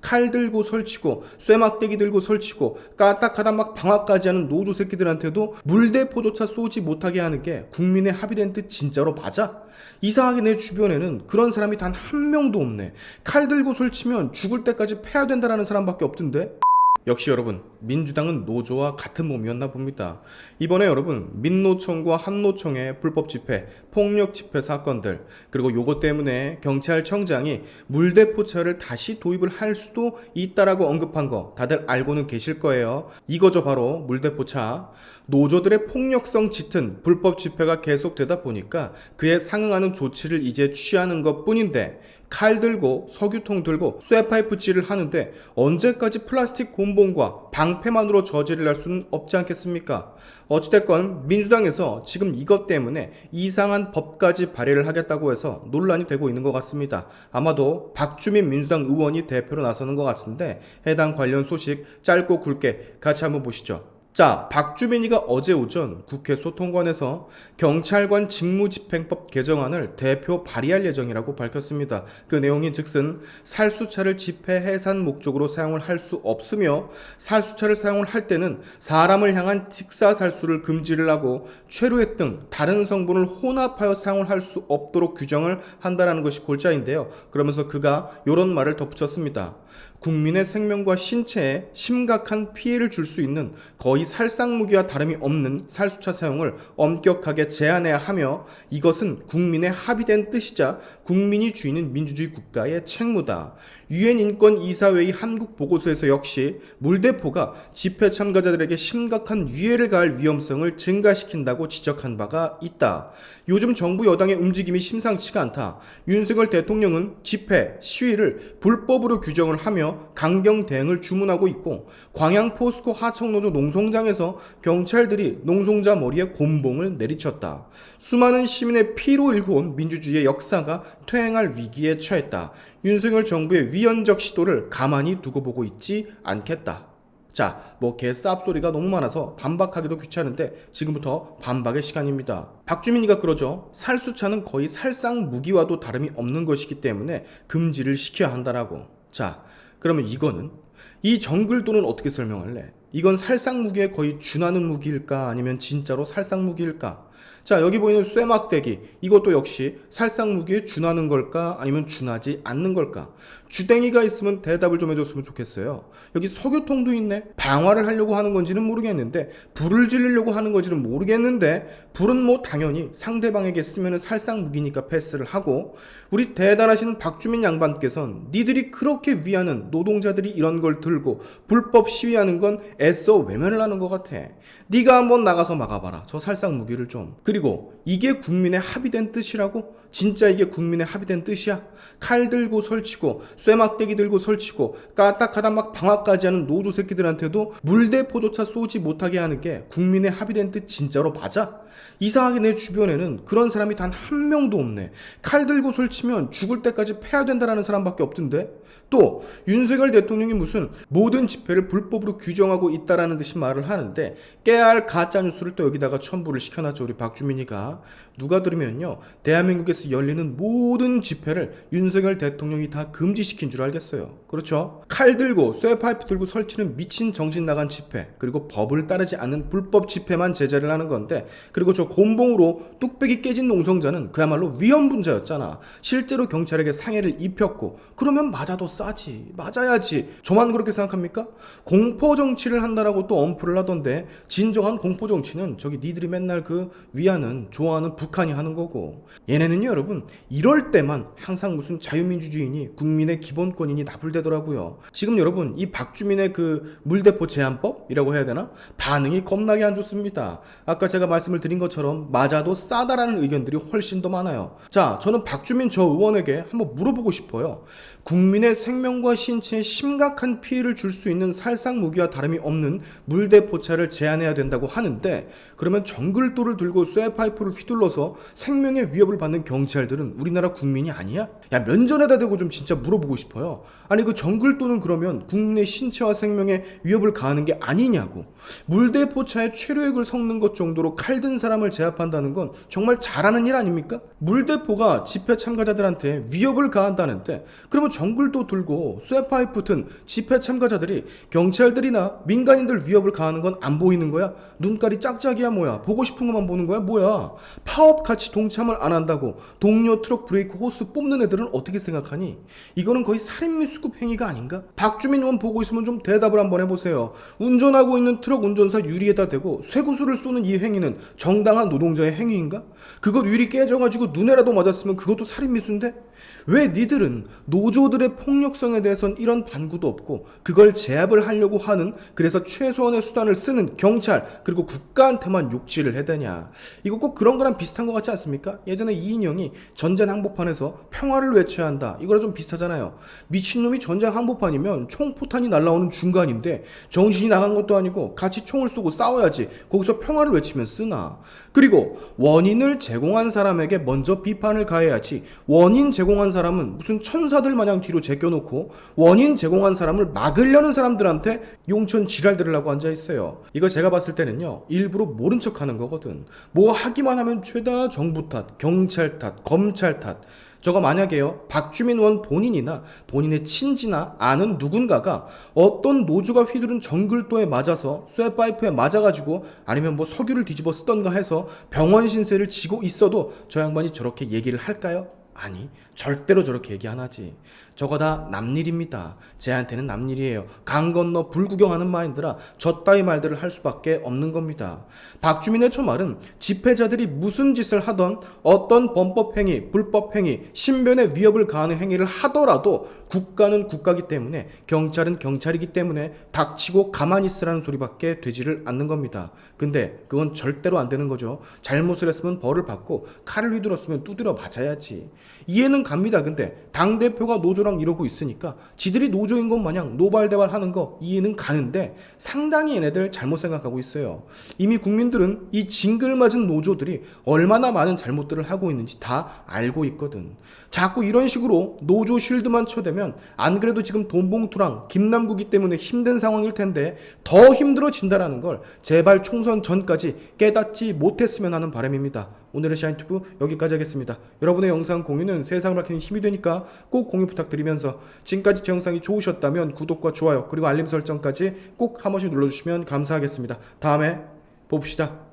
칼 들고 설치고 쇠막대기 들고 설치고 까딱하다 막 방화까지 하는 노조 새끼들한테도 물대포조차 쏘지 못하게 하는 게 국민의 합의된 뜻 진짜로 맞아? 이상하게 내 주변에는 그런 사람이 단 한 명도 없네. 칼 들고 설치면 죽을 때까지 패야 된다라는 사람밖에 없던데? 역시 여러분, 민주당은 노조와 같은 몸이었나 봅니다. 이번에 여러분, 민노총과 한노총의 불법 집회, 폭력 집회 사건들, 그리고 요것 때문에 경찰청장이 물대포차를 다시 도입을 할 수도 있다라고 언급한 거 다들 알고는 계실 거예요. 이거죠, 바로 물대포차. 노조들의 폭력성 짙은 불법 집회가 계속되다 보니까 그에 상응하는 조치를 이제 취하는 것 뿐인데, 칼 들고 석유통 들고 쇠파이프질을 하는데 언제까지 플라스틱 곤봉과 방패만으로 저지를 할 수는 없지 않겠습니까? 어찌됐건 민주당에서 지금 이것 때문에 이상한 법까지 발의를 하겠다고 해서 논란이 되고 있는 것 같습니다. 아마도 박주민 민주당 의원이 대표로 나서는 것 같은데 해당 관련 소식 짧고 굵게 같이 한번 보시죠. 자, 박주민이가 어제 오전 국회 소통관에서 경찰관 직무집행법 개정안을 대표 발의할 예정이라고 밝혔습니다. 그 내용인 즉슨 살수차를 집회 해산 목적으로 사용을 할 수 없으며 살수차를 사용을 할 때는 사람을 향한 직사살수를 금지를 하고 최루액 등 다른 성분을 혼합하여 사용을 할 수 없도록 규정을 한다는 것이 골자인데요. 그러면서 그가 이런 말을 덧붙였습니다. 국민의 생명과 신체에 심각한 피해를 줄 수 있는 거의 살상무기와 다름이 없는 살수차 사용을 엄격하게 제한해야 하며 이것은 국민의 합의된 뜻이자 국민이 주인인 민주주의 국가의 책무다. 유엔 인권 이사회의 한국 보고서에서 역시 물대포가 집회 참가자들에게 심각한 위해를 가할 위험성을 증가시킨다고 지적한 바가 있다. 요즘 정부 여당의 움직임이 심상치가 않다. 윤석열 대통령은 집회, 시위를 불법으로 규정을 하며 강경 대응을 주문하고 있고 광양 포스코 하청노조 농성장에서 경찰들이 농성자 머리에 곤봉을 내리쳤다. 수많은 시민의 피로 일궈온 민주주의의 역사가 퇴행할 위기에 처했다. 윤석열 정부의 위헌적 시도를 가만히 두고 보고 있지 않겠다. 자, 개쌉소리가 너무 많아서 반박하기도 귀찮은데 지금부터 반박의 시간입니다. 박주민이가 그러죠. 살수차는 거의 살상 무기와도 다름이 없는 것이기 때문에 금지를 시켜야 한다라고. 자, 그러면 이거는 이 정글도는 어떻게 설명할래? 이건 살상 무기에 거의 준하는 무기일까? 아니면 진짜로 살상 무기일까? 자, 여기 보이는 쇠막대기, 이것도 역시 살상 무기에 준하는 걸까? 아니면 준하지 않는 걸까? 주댕이가 있으면 대답을 좀 해줬으면 좋겠어요. 여기 석유통도 있네. 방화를 하려고 하는 건지는 모르겠는데 불을 지르려고 하는 건지는 모르겠는데 불은 당연히 상대방에게 쓰면 살상 무기니까 패스를 하고, 우리 대단하신 박주민 양반께서는 니들이 그렇게 위하는 노동자들이 이런 걸 들고 불법 시위하는 건 애써 외면을 하는 것 같아. 네가 한번 나가서 막아봐라, 저 살상 무기를 좀. 그리고 이게 국민의 합의된 뜻이라고? 진짜 이게 국민의 합의된 뜻이야? 칼 들고 설치고 쇠막대기 들고 설치고 까딱하다 막 방화까지 하는 노조 새끼들한테도 물대포조차 쏘지 못하게 하는 게 국민의 합의된 뜻 진짜로 맞아? 이상하게 내 주변에는 그런 사람이 단 한 명도 없네. 칼 들고 설치면 죽을 때까지 패야 된다라는 사람밖에 없던데? 또 윤석열 대통령이 무슨 모든 집회를 불법으로 규정하고 있다라는 듯이 말을 하는데 깨알 가짜뉴스를 또 여기다가 첨부를 시켜놨죠. 우리 박주민이가. 누가 들으면요, 대한민국에서 열리는 모든 집회를 윤석열 대통령이 다 금지시킨 줄 알겠어요. 그렇죠? 칼 들고 쇠파이프 들고 설치는 미친 정신 나간 집회, 그리고 법을 따르지 않는 불법 집회만 제재를 하는 건데, 그리고 저 곤봉으로 뚝배기 깨진 농성자는 그야말로 위험분자였잖아. 실제로 경찰에게 상해를 입혔고, 그러면 맞아도 싸지. 맞아야지. 저만 그렇게 생각합니까? 공포정치를 한다라고 또 엄포를 하던데, 진정한 공포정치는 저기 니들이 맨날 위하는 좋아하는 북한이 하는 거고, 얘네는요 여러분, 이럴 때만 항상 무슨 자유민주주의니 국민의 기본권이니 나불대더라고요. 지금 여러분, 이 박주민의 물대포 제한법이라고 해야 되나? 반응이 겁나게 안 좋습니다. 아까 제가 말씀을 드린 것처럼 맞아도 싸다라는 의견들이 훨씬 더 많아요. 자, 저는 박주민 저 의원에게 한번 물어보고 싶어요. 국민의 생명과 신체에 심각한 피해를 줄 수 있는 살상 무기와 다름이 없는 물대포차를 제한해야 된다고 하는데, 그러면 정글도를 들고 쇠파이프를 휘둘러서 생명의 위협을 받는 경찰들은 우리나라 국민이 아니야? 야, 면전에다 대고 좀 진짜 물어보고 싶어요. 아니 그 정글도는 그러면 국민의 신체와 생명에 위협을 가하는 게 아니냐고. 물대포차에 최료액을 섞는 것 정도로 칼든 사람을 제압한다는 건 정말 잘하는 일 아닙니까? 물대포가 집회 참가자들한테 위협을 가한다는데 그러면 정글도 들고 쇠파이프 튼 집회 참가자들이 경찰들이나 민간인들 위협을 가하는 건 안 보이는 거야? 눈깔이 짝짝이야 뭐야? 보고 싶은 것만 보는 거야 뭐야? 파업 같이 동참을 안 한다고 동료 트럭 브레이크 호스 뽑는 애들은 어떻게 생각하니? 이거는 거의 살인 및 수급 행위가 아닌가? 박주민 의원 보고 있으면 좀 대답을 한번 해보세요. 운전하고 있는 트럭 운전사 유리에다 대고 쇠구슬을 쏘는 이 행위는 정당한 노동자의 행위인가? 그거 유리 깨져가지고 눈에라도 맞았으면 그것도 살인 미수인데? 왜 니들은 노조들의 폭력성에 대해선 이런 반구도 없고 그걸 제압을 하려고 하는, 그래서 최소한의 수단을 쓰는 경찰 그리고 국가한테만 욕지를 해대냐? 이거 꼭 그런 거랑 비슷한 것 같지 않습니까? 예전에 이인영이 전쟁 항복판에서 평화를 외쳐야 한다, 이거랑 좀 비슷하잖아요. 미친놈이 전쟁 항복판이면 총포탄이 날라오는 중간인데 정신이 나간 것도 아니고 같이 총을 쏘고 싸워야지 거기서 평화를 외치면 쓰나? 그리고 원인을 제공한 사람에게 먼저 비판을 가해야지, 원인 제공한 사람은 무슨 천사들 마냥 뒤로 제껴놓고 원인 제공한 사람을 막으려는 사람들한테 용천 지랄 들으려고 앉아있어요. 이거 제가 봤을 때는요, 일부러 모른 척하는 거거든. 뭐 하기만 하면 죄다 정부 탓, 경찰 탓, 검찰 탓. 저거 만약에요, 박주민 의원 본인이나 본인의 친지나 아는 누군가가 어떤 노조가 휘두른 정글도에 맞아서 쇠파이프에 맞아가지고 아니면 뭐 석유를 뒤집어 쓰던가 해서 병원 신세를 지고 있어도 저 양반이 저렇게 얘기를 할까요? 아니, 절대로 저렇게 얘기 안 하지. 저거 다 남일입니다. 쟤한테는 남일이에요. 강 건너 불구경하는 마인드라 저 따위 말들을 할 수밖에 없는 겁니다. 박주민의 저 말은 집회자들이 무슨 짓을 하던, 어떤 범법행위, 불법행위, 신변에 위협을 가하는 행위를 하더라도 국가는 국가기 때문에, 경찰은 경찰이기 때문에 닥치고 가만히 있으라는 소리밖에 되지를 않는 겁니다. 근데 그건 절대로 안 되는 거죠. 잘못을 했으면 벌을 받고 칼을 휘둘렀으면 두드려 맞아야지. 이해는 갑니다. 근데 당대표가 노조랑 이러고 있으니까 지들이 노조인 것 마냥 노발대발 하는 거 이해는 가는데 상당히 얘네들 잘못 생각하고 있어요. 이미 국민들은 이 징글맞은 노조들이 얼마나 많은 잘못들을 하고 있는지 다 알고 있거든. 자꾸 이런 식으로 노조 쉴드만 쳐대면 안 그래도 지금 돈봉투랑 김남국이 때문에 힘든 상황일 텐데 더 힘들어진다라는 걸 제발 총선 전까지 깨닫지 못했으면 하는 바람입니다. 오늘의 샤인튜브 여기까지 하겠습니다. 여러분의 영상 공유는 세상을 밝히는 힘이 되니까 꼭 공유 부탁드리면서, 지금까지 제 영상이 좋으셨다면 구독과 좋아요 그리고 알림 설정까지 꼭 한 번씩 눌러주시면 감사하겠습니다. 다음에 봅시다.